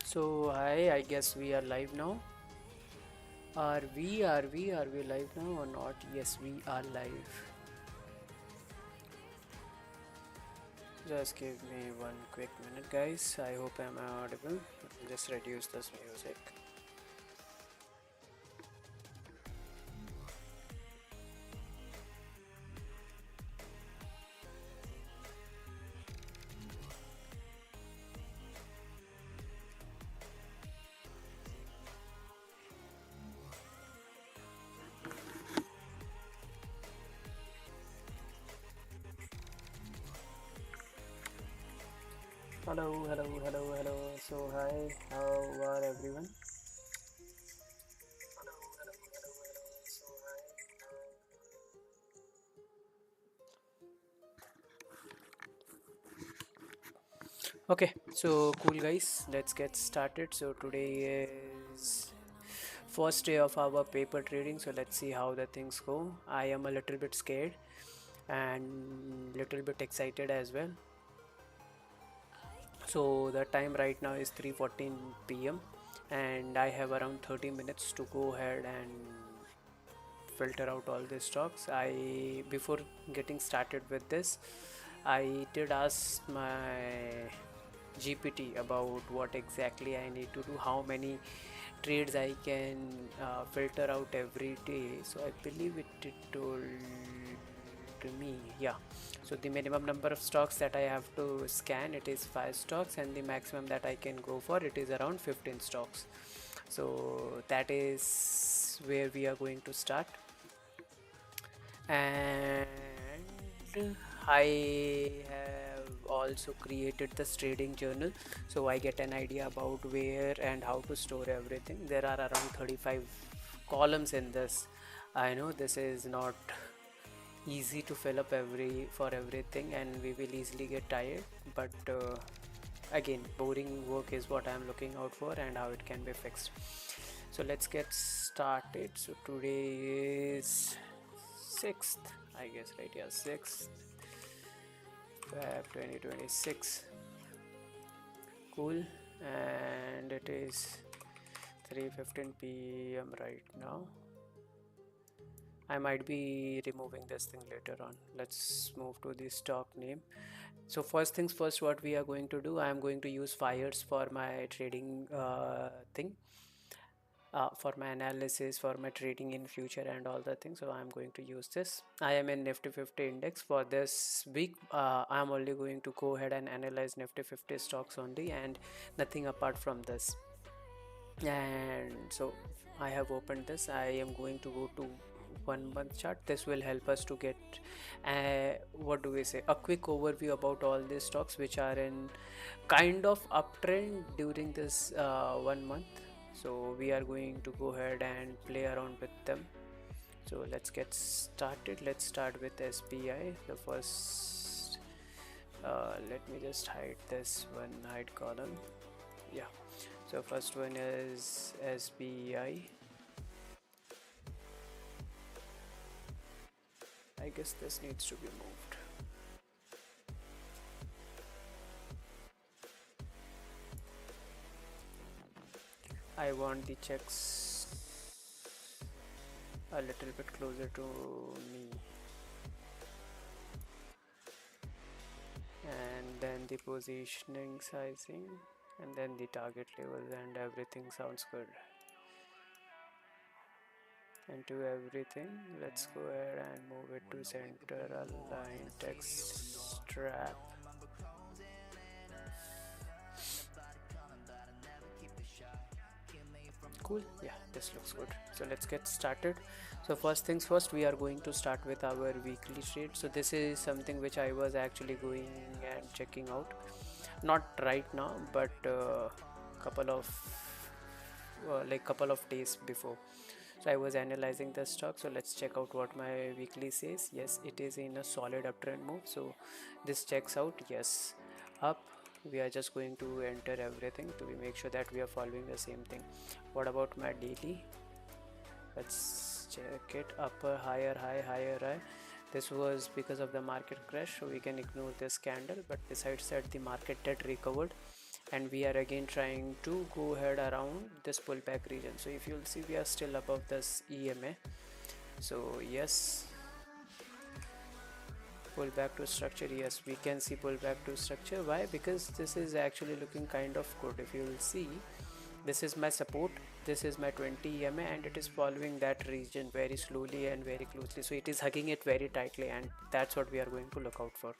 So hi, I guess we are live now. Are we live now or not? Yes, we are live. Just give me one quick minute, guys. I hope I'm audible. Just reduce this music. Hello. So hi, how are everyone? Okay, so cool guys, let's get started. So today is first day of our paper trading, so let's see how the things go. I am a little bit scared and little bit excited as well. So the time right now is 3:14 p.m. and I have around 30 minutes to go ahead and filter out all the stocks. I before getting started with this, I did ask my GPT about what exactly I need to do, how many trades I can filter out every day. So I believe it told to me, yeah. So the minimum number of stocks that I have to scan, it is 5 stocks, and the maximum that I can go for, it is around 15 stocks. So that is where we are going to start. And I have also created this trading journal, so I get an idea about where and how to store everything. There are around 35 columns in this. I know this is not easy to fill up for everything, and we will easily get tired, but again, boring work is what I'm looking out for and how it can be fixed. So let's get started. So today is 6th, I guess, right? Yeah, 6th Feb 2026. Cool. And it is 3:15 p.m. right now. I might be removing this thing later on. Let's move to the stock name. So first things first, what we are going to do, I am going to use fires for my trading thing, for my analysis, for my trading in future and all the things. So I'm going to use this. I am in Nifty 50 index for this week. I'm only going to go ahead and analyze Nifty 50 stocks only and nothing apart from this. And so I have opened this. I am going to go to 1 month chart. This will help us to get what do we say, a quick overview about all these stocks which are in kind of uptrend during this 1 month. So we are going to go ahead and play around with them. So let's get started. Let's start with SBI. The first, let me just hide this one, hide column. Yeah, so first one is SBI. I guess this needs to be moved. I want the checks a little bit closer to me. And then the positioning sizing, and then the target levels, and everything sounds good. And to everything, let's go ahead and move it to center, align text strap. Cool, yeah, this looks good. So let's get started. So first things first, we are going to start with our weekly trade. So this is something which I was actually going and checking out, not right now, but couple of couple of days before. So I was analyzing the stock. So let's check out what my weekly says. Yes, it is in a solid uptrend move, so this checks out. Yes, up. We are just going to enter everything to make sure that we are following the same thing. What about my daily? Let's check it. Upper, higher high, higher high, This was because of the market crash, so we can ignore this candle. But besides that, the market had recovered, and we are again trying to go ahead around this pullback region. So if you'll see, we are still above this EMA. So yes, pull back to structure. Yes, we can see pull back to structure. Why? Because this is actually looking kind of good. If you will see, this is my support, this is my 20 EMA, and it is following that region very slowly and very closely. So it is hugging it very tightly, and that's what we are going to look out for.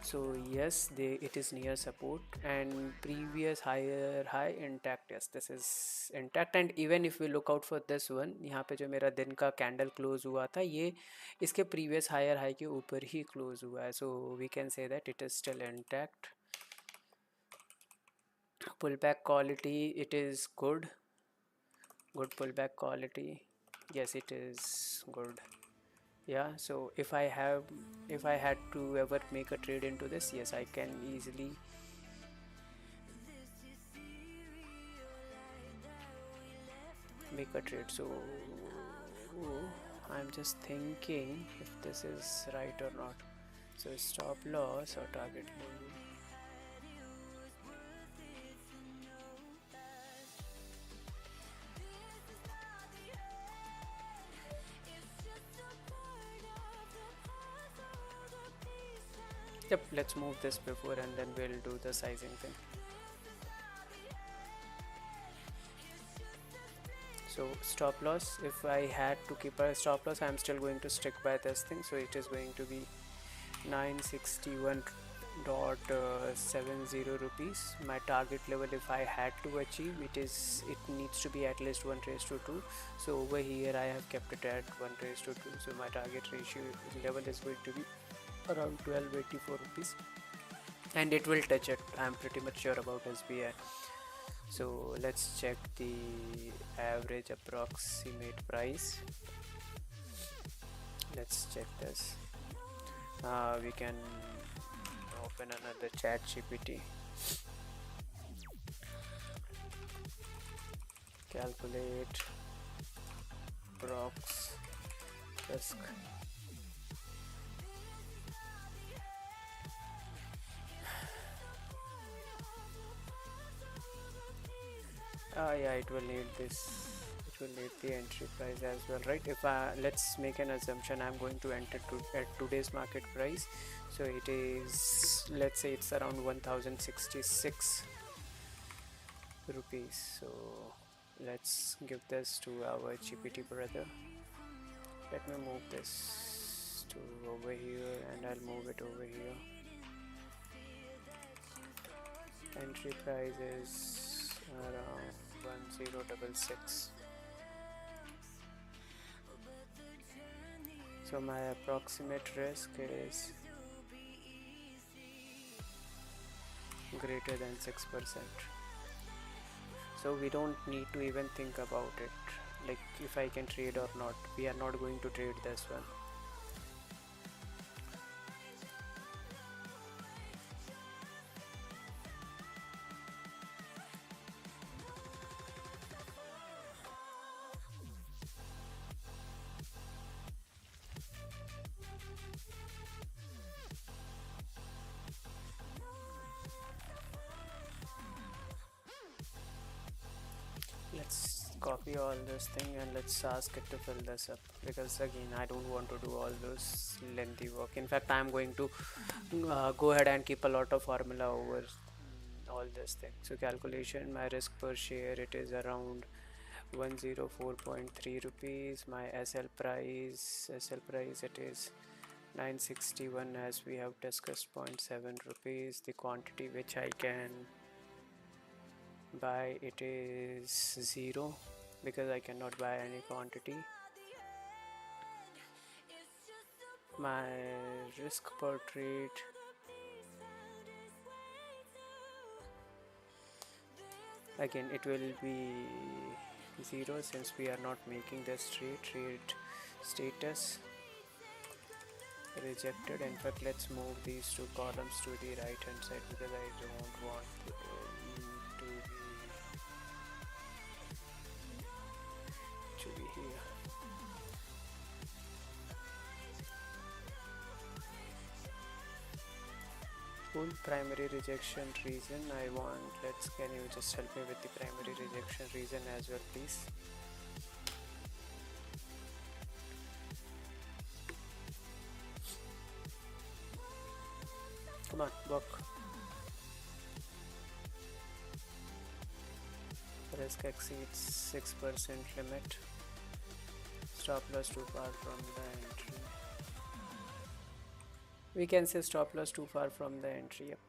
So yes, it is near support, and previous higher high intact. Yes, this is intact, and even if we look out for this one, यहाँ पे जो मेरा दिन का candle close हुआ था, ये इसके previous higher high के ऊपर ही close हुआ है. So we can say that it is still intact. Pullback quality, it is good pullback quality. Yes, it is good. Yeah, so if I had to ever make a trade into this, yes, I can easily make a trade. So I'm just thinking if this is right or not. So stop loss or target level. Yep, let's move this before and then we'll do the sizing thing. So stop loss, if I had to keep a stop loss, I'm still going to stick by this thing. So it is going to be 961.70 rupees. My target level, if I had to achieve, it needs to be at least 1:2. So over here I have kept it at 1:2. So my target ratio level is going to be around 1284 rupees, and it will touch it. I'm pretty much sure about SBI. So let's check the average approximate price. Let's check this. We can open another ChatGPT. Calculate prox risk. Yeah, it will need this. It will need the entry price as well, right? If let's make an assumption, I'm going to enter at today's market price. So it is, let's say it's around 1066 rupees. So let's give this to our GPT brother. Let me move this to over here, and I'll move it over here. Entry price is around 1066. So my approximate risk is greater than 6%. So we don't need to even think about it, like if I can trade or not. We are not going to trade this one. Let's copy all this thing and let's ask it to fill this up, because again I don't want to do all those lengthy work. In fact, I'm going to go ahead and keep a lot of formula over all this thing. So calculation, my risk per share, it is around 104.3 rupees. My SL price, it is 961, as we have discussed, 0.7 rupees. The quantity which I can buy, it is 0, because I cannot buy any quantity. My risk per trade, again it will be 0 since we are not making this trade status rejected. In fact, let's move these two columns to the right hand side, because I don't want to be here. Cool. Primary rejection reason. I want, can you just help me with the primary rejection reason as well, please? Come on, work. Risk exceeds 6% limit. Stop loss too far from the entry. We can say stop loss too far from the entry. Yep.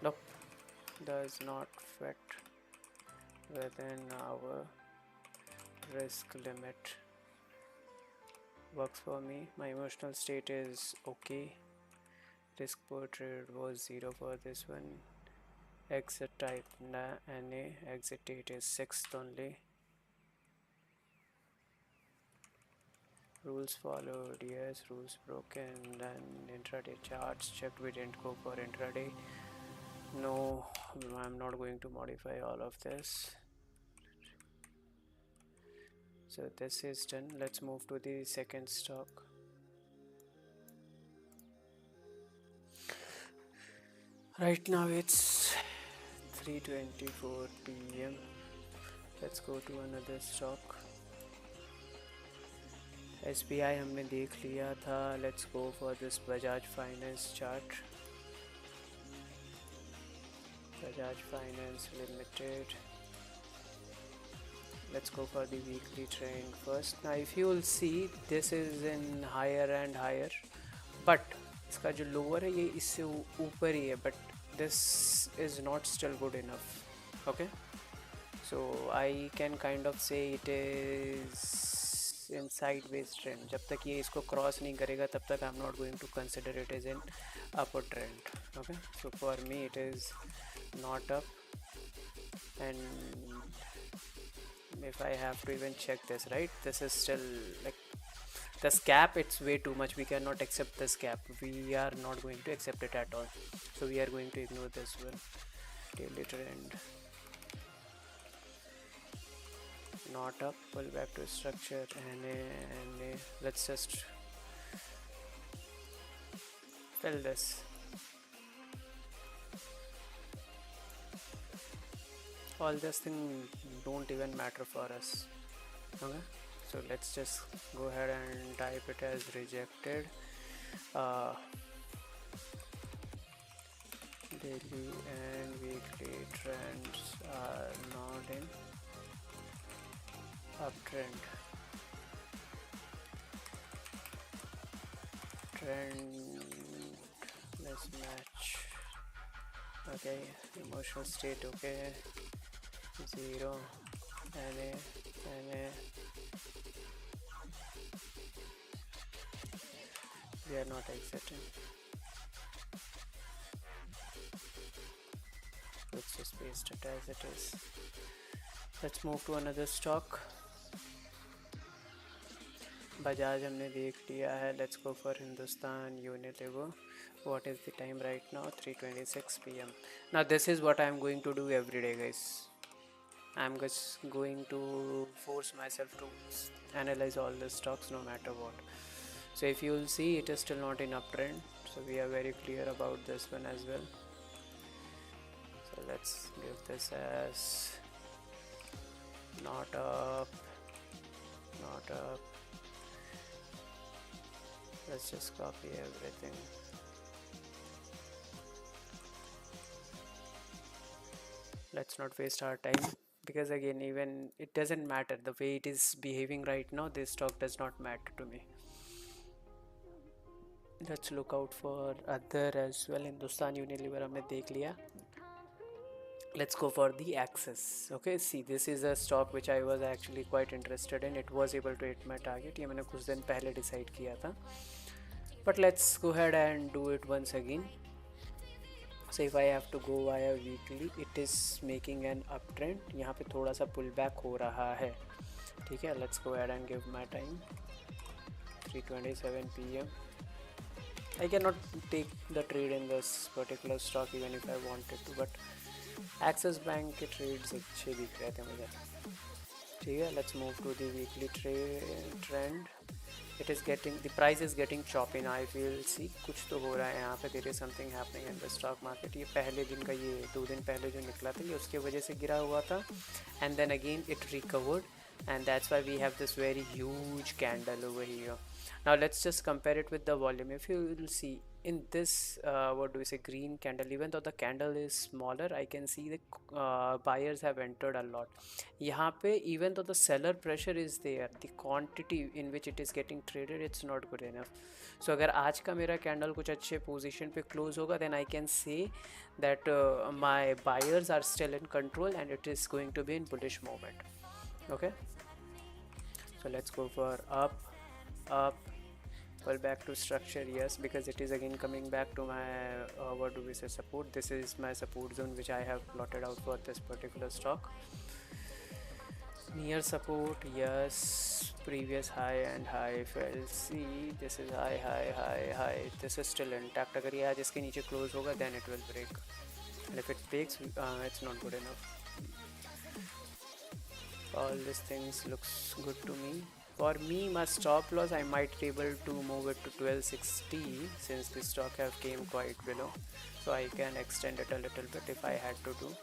Nope. Does not fit within our risk limit. Works for me. My emotional state is okay. Risk per trade was 0 for this one. Exit type NA. Exit date is 6th only. Rules followed, yes. Rules broken. Then intraday charts checked. We didn't go for intraday. No, I'm not going to modify all of this. So this is done. Let's move to the second stock. Right now it's 3:24 p.m. Let's go to another stock. SBI हमने देख लिया था. Let's go for this Bajaj Finance chart. Bajaj Finance Limited. Let's go for the weekly trend first. Now if you will see, this is in higher and higher, but इसका जो lower है ये इससे ऊपर ही है, but this is not still good enough. Okay, so I can kind of say it is in sideways trend. जब तक ये इसको cross नहीं करेगा तब तक I'm not going to consider it as an upward trend. Okay, so for me it is not up, and if I have to even check this, right, this is still like this gap, it's way too much. We cannot accept this gap. We are not going to accept it at all, so we are going to ignore this one. Daily trend not up. Pull back to structure. NA. Let's just fill this. All this thing don't even matter for us. Okay, so let's just go ahead and type it as rejected. Daily and weekly trends are not in uptrend. Trend mismatch. Okay, emotional state okay. 0. NA. We are not exiting. Let's just paste it as it is. Let's move to another stock. Bajaj हमने देख लिया है. Let's go for Hindustan Unilever. What is the time right now? 3:26 p.m. Now this is what I am going to do every day, guys. I'm just going to force myself to analyze all the stocks no matter what. So if you will see, it is still not in uptrend, so we are very clear about this one as well. So let's give this as not up. Let's just copy everything. Let's not waste our time, because again, even it doesn't matter the way it is behaving right now. This stock does not matter to me. Let's look out for other as well. Hindustan Unilever हमने देख लिया. Let's go for the Axis. Okay, see, this is a stock which I was actually quite interested in. It was able to hit my target. ये मैंने कुछ दिन पहले decide किया था. But let's go ahead and do it once again. So if I have to go via weekly, it is making an uptrend. यहाँ पे थोड़ा सा pull back हो रहा है. ठीक है, let's go ahead and give my time. 3:27 p.m. I cannot take the trade in this particular stock even if I wanted to, but Axis Bank के trades अच्छे दिख रहे थे मुझे. ठीक है, let's move to the weekly trend. it is getting, the price is getting choppy now. I feel, see कुछ तो हो रहा है यहाँ पे, there is something happening in the stock market. ये पहले दिन का, ये 2 दिन पहले जो निकला था, ये उसके वजह से गिरा हुआ था, and then again it recovered, and that's why we have this very huge candle over here. Now let's just compare it with the volume. If you will see in this what do we say, green candle, even though the candle is smaller, I can see the buyers have entered a lot. यहाँ पे even though the seller pressure is there, the quantity in which it is getting traded, it's not good enough. So अगर आज का मेरा candle कुछ अच्छे position पे close होगा, then I can say that my buyers are still in control and it is going to be in bullish moment. Okay, so let's go for up, well, back to structure. Yes, because it is again coming back to my what do we say, support. This is my support zone which I have plotted out for this particular stock. Near support, yes, previous high and high fell. See, this is high, this is still intact. अगर ये आज इसके नीचे close होगा, then it will break, and if it breaks, it's not good enough. All these things looks good to me. For me, my stop loss, I might be able to move it to 1260, since the stock have came quite below, so I can extend it a little bit if I had to do.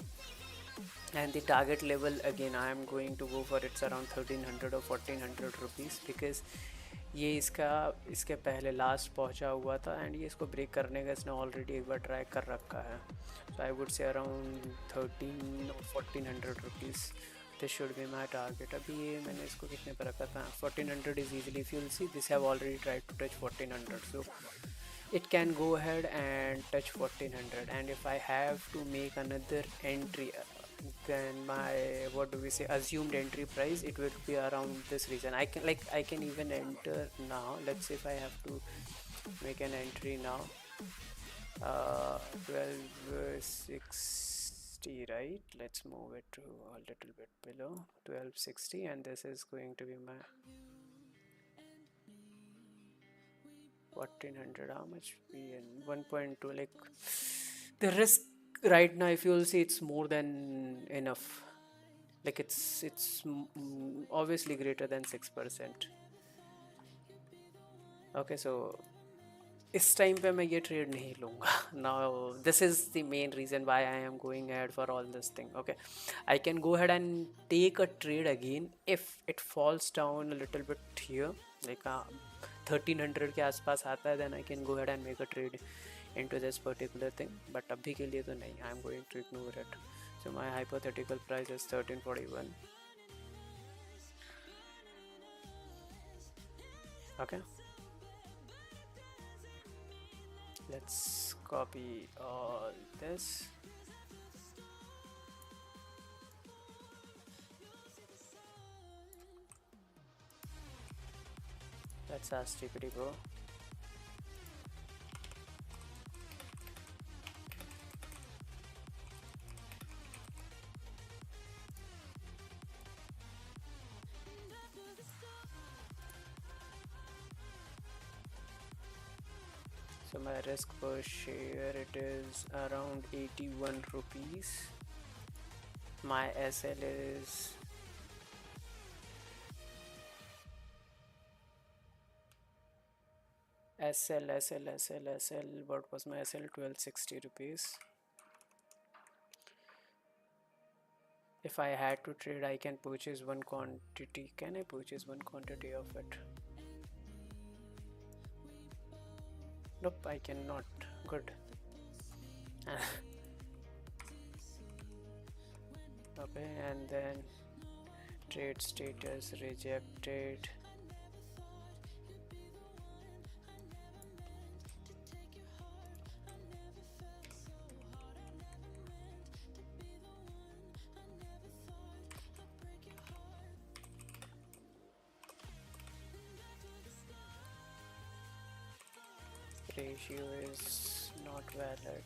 And the target level, again, I am going to go for, it's around 1300 or 1400 rupees, because ये इसके पहले last पहुंचा हुआ था, and ये इसको break करने का इसने ऑलरेडी एक बार ट्राई कर रखा है. सो आई वुड से अराउंड 13 और 1400 rupees, this should be my target. अभी ये मैंने इसको कितने पर रखा था, 1400 is easily, if you'll see this have already tried to touch 1400, so it can go ahead and touch 1400. And if I have to make another entry, then my, what do we say, assumed entry price, it will be around this region. I can even enter now. Let's say if I have to make an entry now, 1260, right? Let's move it to a little bit below 1260, and this is going to be my 1400. How much we in 1.2, like the risk right now, if you will see, it's more than enough. Like it's obviously greater than 6%. Okay, so इस time पे मैं ये trade नहीं लूँगा. Now this is the main reason why I am going ahead for all this thing. Okay, I can go ahead and take a trade again if it falls down a little bit here, like 1300 के आसपास आता है, then I can go ahead and make a trade into this particular thing. But अभी के लिए तो नहीं, I am going to ignore it. So my hypothetical price is 1341. Okay, let's copy all this. Let's ask TPD Pro. So my risk per share, it is around 81 rupees. My SL is SL. What was my SL? 1260 rupees. If I had to trade, I can purchase one quantity. Can I purchase one quantity of it? Nope, I cannot. Good. Okay, and then trade status rejected. Ratio is not valid,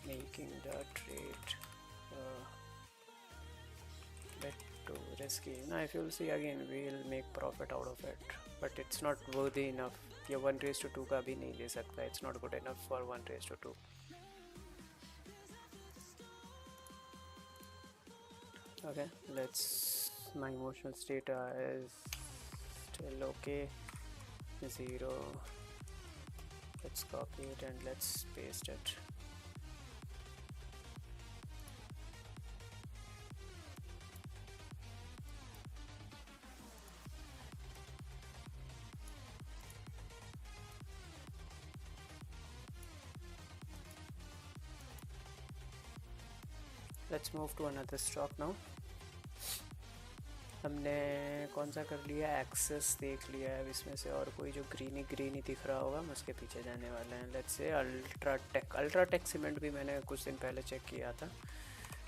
making the trade bit too risky. Now if you'll see, again we'll make profit out of it, but it's not worthy enough. ये 1:2 का भी नहीं ले सकता, it's not good enough for 1:2. Okay, let's, my emotional state is still okay. 0. Let's copy it and let's paste it. Let's move to another stock now. हमने कौन सा कर लिया, एक्सेस देख लिया है. अब इसमें से और कोई जो ग्रीनी ग्रीनी दिख रहा होगा हम उसके पीछे जाने वाले हैं. लेट्स से अल्ट्राटेक सीमेंट भी मैंने कुछ दिन पहले चेक किया था,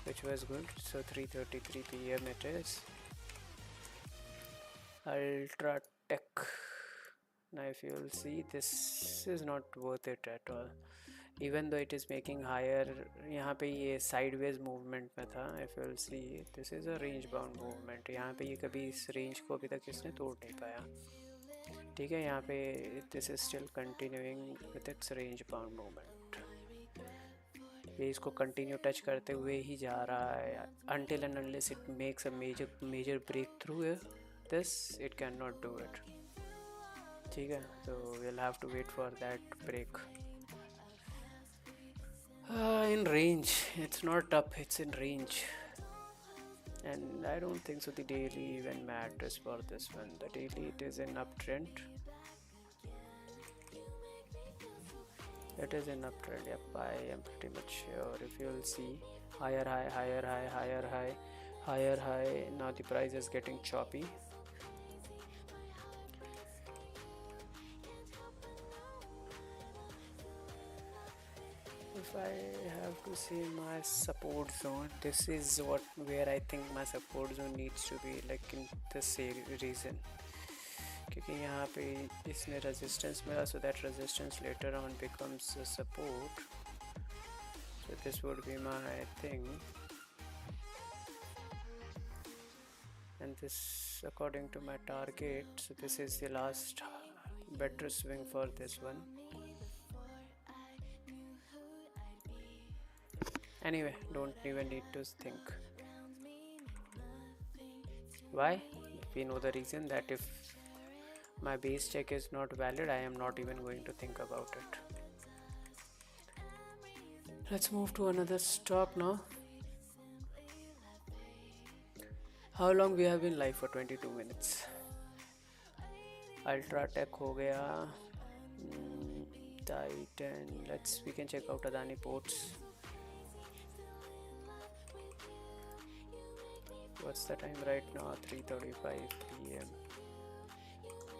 which was good. So 3:33 PM it is. Ultratech. Now if you will see, this is not worth it at all. Even though it is making higher, यहाँ पे ये sideways movement में था. If you will see, this is a range bound movement. यहाँ पे ये कभी इस range को अभी तक इसने तोड़ नहीं पाया. ठीक है, यहाँ पे this is still continuing with its range bound movement. ये इसको कंटिन्यू टच करते हुए ही जा रहा है. Until and unless it makes a major breakthrough this, it cannot do it. ठीक है, so we'll have to wait for that break. In range, it's not up, it's in range, and I don't think so the daily even matters for this one. The daily, it is in uptrend. It is in uptrend. Yep, I am pretty much sure. If you'll see, higher high, higher high, higher high, higher high. Now the price is getting choppy. If I have to see my support zone, this is where I think my support zone needs to be, like in this region. क्योंकि यहाँ पे इसने resistance मिला, so that resistance later on becomes a support. So this would be my thing, and this according to my target. So this is the last better swing for this one. Anyway, don't even need to think. Why? We know the reason, that if my base check is not valid, I am not even going to think about it. Let's move to another stock now. How long we have been live? For 22 minutes. Ultratech हो गया. Titan. We can check out Adani Ports. What's the time right now? 3:35 PM.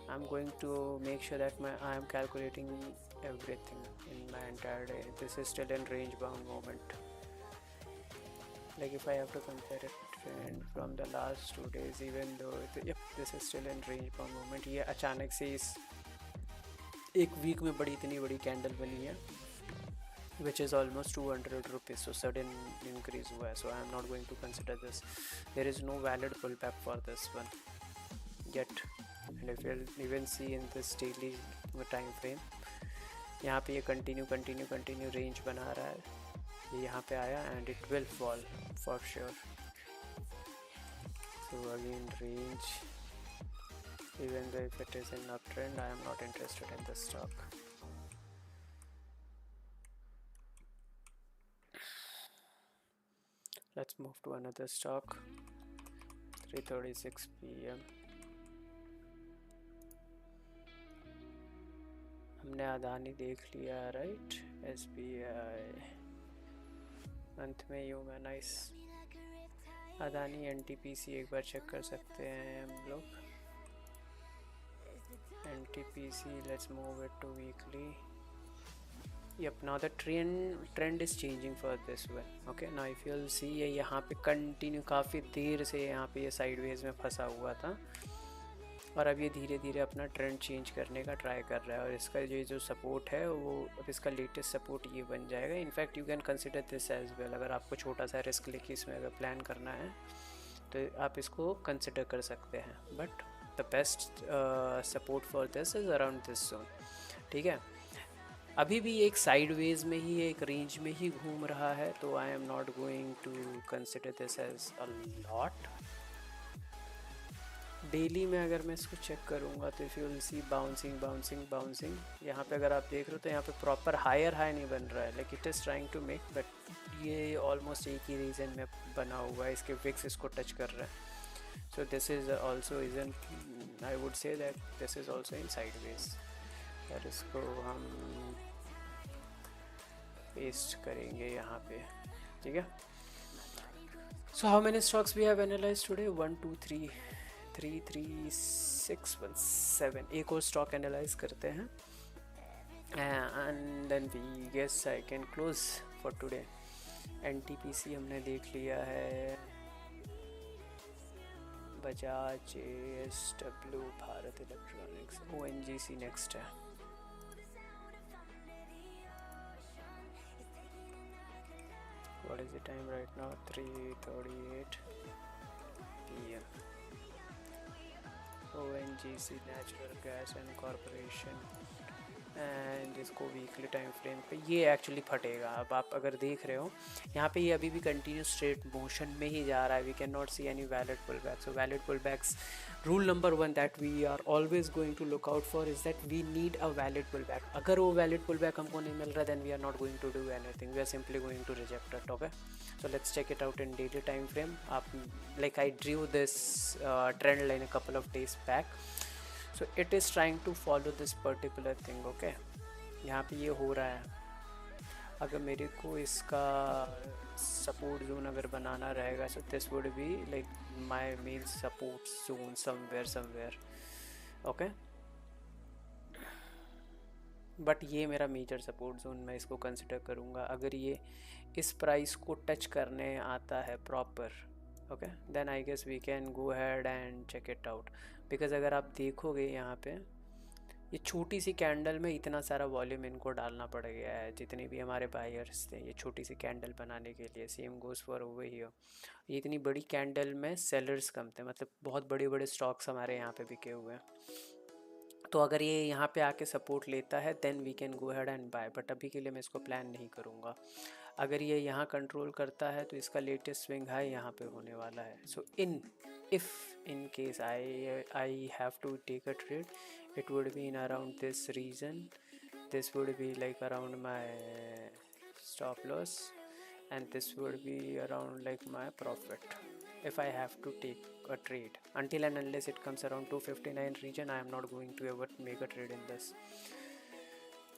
I'm going to make sure that I am calculating everything in my entire day. This is still in range bound moment. Like if I have to compare it from the last 2 days, even though this is still in range bound moment. ये अचानक से इस एक week में इतनी बड़ी candle बनी है, which is almost 200 rupees. So sudden increase हुआ है. So I am not going to consider this. There is no valid pullback for this one yet. And if you'll even see in this daily time frame, यहाँ पे ये continue range बना रहा है. ये यहाँ पे आया and it will fall for sure. So again range, even though if it is in uptrend, I am not interested in this stock. Let's move to another stock. 3:36 PM. हमने अदानी देख लिया, राइट? SBI अंत में यूं है. Nice. Adani NTPC एक बार check कर सकते हैं हम लोग. NTPC, let's move it to weekly. Yep, now the trend is changing for this one. Okay, now if you'll see, ये यहाँ पे कंटिन्यू काफ़ी देर से यहाँ पे ये साइडवेज में फंसा हुआ था, और अब ये धीरे धीरे अपना ट्रेंड चेंज करने का ट्राई कर रहा है. और इसका जो सपोर्ट है वो अब इसका लेटेस्ट सपोर्ट ये बन जाएगा. In fact you can consider this as well. अगर आपको छोटा सा रिस्क लेके इसमें अगर प्लान करना है तो आप इसको कंसिडर कर सकते हैं. But the best support for this is around this zone. ठीक है, अभी भी एक साइडवेज में ही, एक रेंज में ही घूम रहा है. तो I am not going to consider this as a lot. Daily में अगर मैं इसको चेक करूँगा तो if you will see bouncing bouncing bouncing, यहाँ पे अगर आप देख रहे हो तो यहाँ पे प्रॉपर हायर हाई नहीं बन रहा है, like it is trying to make, but ये ऑलमोस्ट एक ही रीजन में बना हुआ है, इसके विक्स इसको टच कर रहे हैं. सो दिस इज़ ऑल्सो इजन, I would say that this is also in sideways. और इसको हम पेस्ट करेंगे यहाँ पे, ठीक है. So how many stocks we have analyzed today? 1 2 3 3 3 6 1 7. एक और stock analyze करते हैं and then we guess I can close for today. NTPC हमने देख लिया है, Bajaj, JSW, Bharat electronics, ONGC next है. What is the time right now? 3:38 p.m. ONGC Natural Gas and Corporation, and इसको वीकली टाइम फ्रेम पे ये एक्चुअली फटेगा. अब आप अगर देख रहे हो यहाँ पे ये अभी भी कंटिन्यू स्ट्रेट मोशन में ही जा रहा है. We can not see any valid pull back. So valid pull backs, rule number 1 that we are always going to look out for is that we need a valid pull back. अगर वो valid pull back हमको नहीं मिल रहा then we are not going to do anything, we are simply going to reject it. Okay, so let's check it out in daily time frame. Like I drew this trend line a couple of days back, so it is trying to follow this particular thing. Okay, यहाँ पे ये हो रहा है. अगर मेरे को इसका सपोर्ट जोन अगर बनाना रहेगा, so this would be like my main support zone somewhere. Okay, but ये मेरा मेजर सपोर्ट जोन मैं इसको कंसिडर करूँगा. अगर ये इस प्राइस को टच करने आता है proper, okay, then I guess we can go head and check it out. Because अगर आप देखोगे यहाँ पे ये छोटी सी कैंडल में इतना सारा वॉल्यूम इनको डालना पड़ गया है, जितने भी हमारे बायर्स थे ये छोटी सी कैंडल बनाने के लिए. Same goes for over here. ये इतनी बड़ी कैंडल में सेलर्स कम थे, मतलब बहुत बड़े बड़े स्टॉक्स हमारे यहाँ पे बिके हुए हैं. तो अगर ये यहाँ पे आके सपोर्ट लेता है then we can go head and buy, but अभी के लिए मैं इसको प्लान नहीं करूँगा. अगर ये यहाँ कंट्रोल करता है तो इसका लेटेस्ट स्विंग हाई यहाँ पे होने वाला है. सो if in case I have to take a trade, it would be in around this region. This would be like around my stop loss, and this would be around like my profit if I have to take a trade. Until and unless it comes around 259 region, I am not going to ever make a trade in this.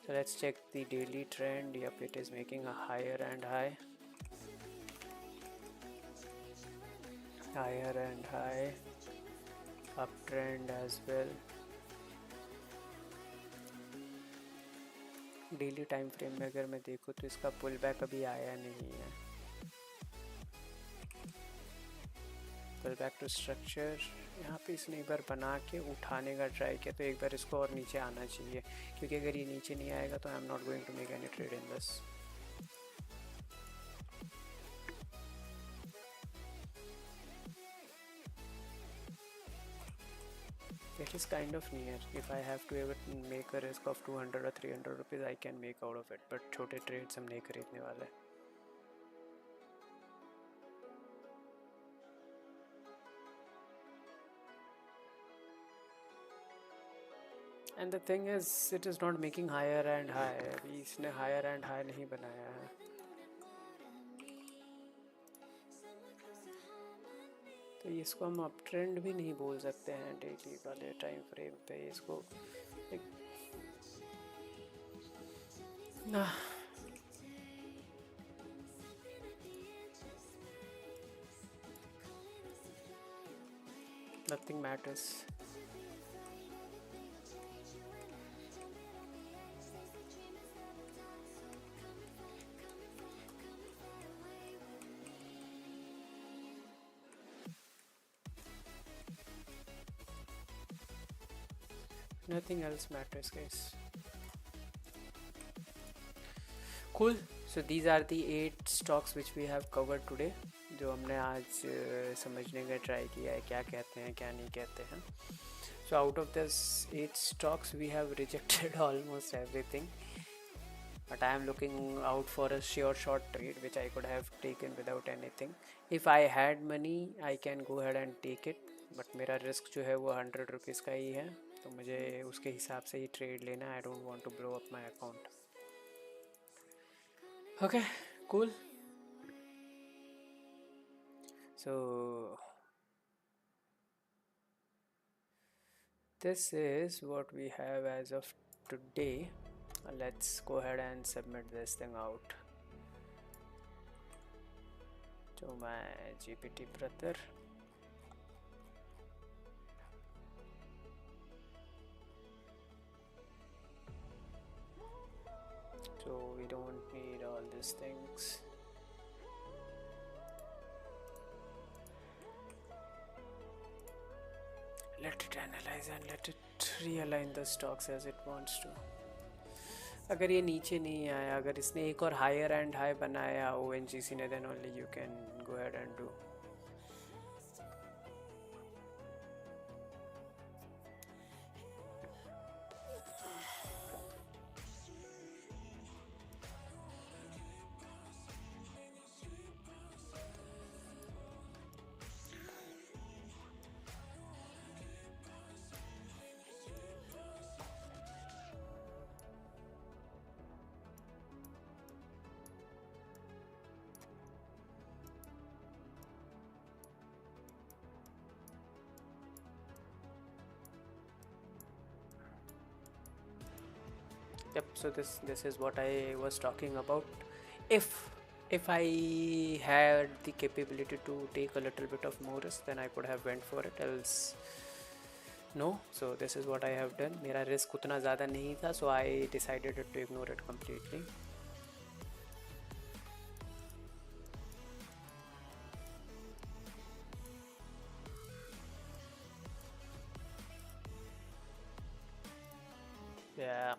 So let's check the daily trend. Yep, it is making a higher and high, higher and high, uptrend as well. Daily time frame में अगर मैं देखूँ तो इसका pull back अभी आया नहीं है. पुल बैक टू स्ट्रक्चर, यहाँ पे इसने एक बार बना के उठाने का ट्राई किया, तो एक बार इसको और नीचे आना चाहिए, क्योंकि अगर ये नीचे नहीं आएगा तो I am not going to make any trade in this. It is kind of near. If I have to ever make a risk of 200 or 300 rupees, I can make out of it. But छोटे trades हम नहीं खरीदने वाले. And the thing is, it is not making higher and high. अभी इसने higher and high नहीं बनाया है. तो इसको हम अप ट्रेंड भी नहीं बोल सकते हैं डेली वाले टाइम फ्रेम पे. इसको nothing matters. Nothing else matters, guys. Cool. So these are the 8 stocks which we have covered today, जो हमने आज समझने का ट्राई किया है क्या कहते हैं क्या नहीं कहते हैं. So out of this 8 stocks we have rejected almost everything, but I am looking out for a sure short trade which I could have taken without anything. If I had money I can go ahead and take it, but मेरा risk जो है वो 100 rupees का ही है, तो मुझे उसके हिसाब से ही ट्रेड लेना है. I don't want to blow up my account. Okay, cool. So this is what we have as of today. Let's go ahead and submit this thing out to my GPT brother. So we don't need all these things. Let it analyze and let it realign the stocks as it wants to. अगर ये नीचे नहीं आया, अगर इसने एक और higher and high बनाया ONGC ने, then only you can go ahead and do. Yep, so this is what I was talking about. If I had the capability to take a little bit of more risk, then I could have went for it, else no. So this is what I have done. मेरा risk उतना ज़्यादा नहीं था, so I decided to ignore it completely. Yeah.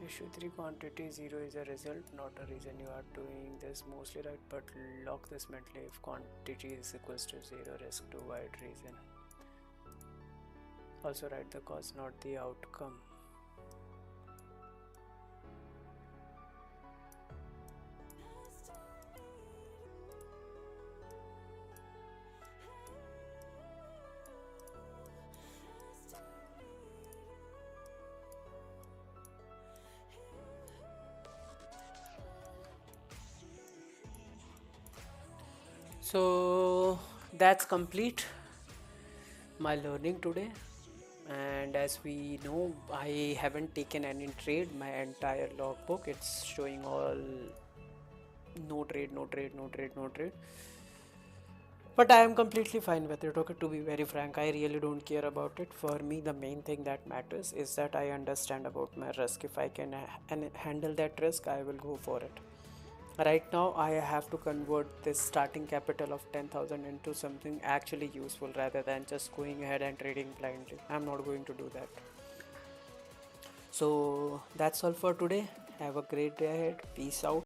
Issue 3 quantity 0 is a result, not a reason. You are doing this mostly right, but lock this mentally. If quantity is equals to 0, risk to wide reason. Also write the cause, not the outcome. So that's complete my learning today, and as we know, I haven't taken any trade. My entire logbook, it's showing all no trade, no trade, no trade, no trade. But I am completely fine with it. Okay, to be very frank, I really don't care about it. For me, the main thing that matters is that I understand about my risk. If I can handle that risk, I will go for it. Right now I have to convert this starting capital of 10,000 into something actually useful rather than just going ahead and trading blindly. I'm not going to do that. So that's all for today. Have a great day ahead. Peace out.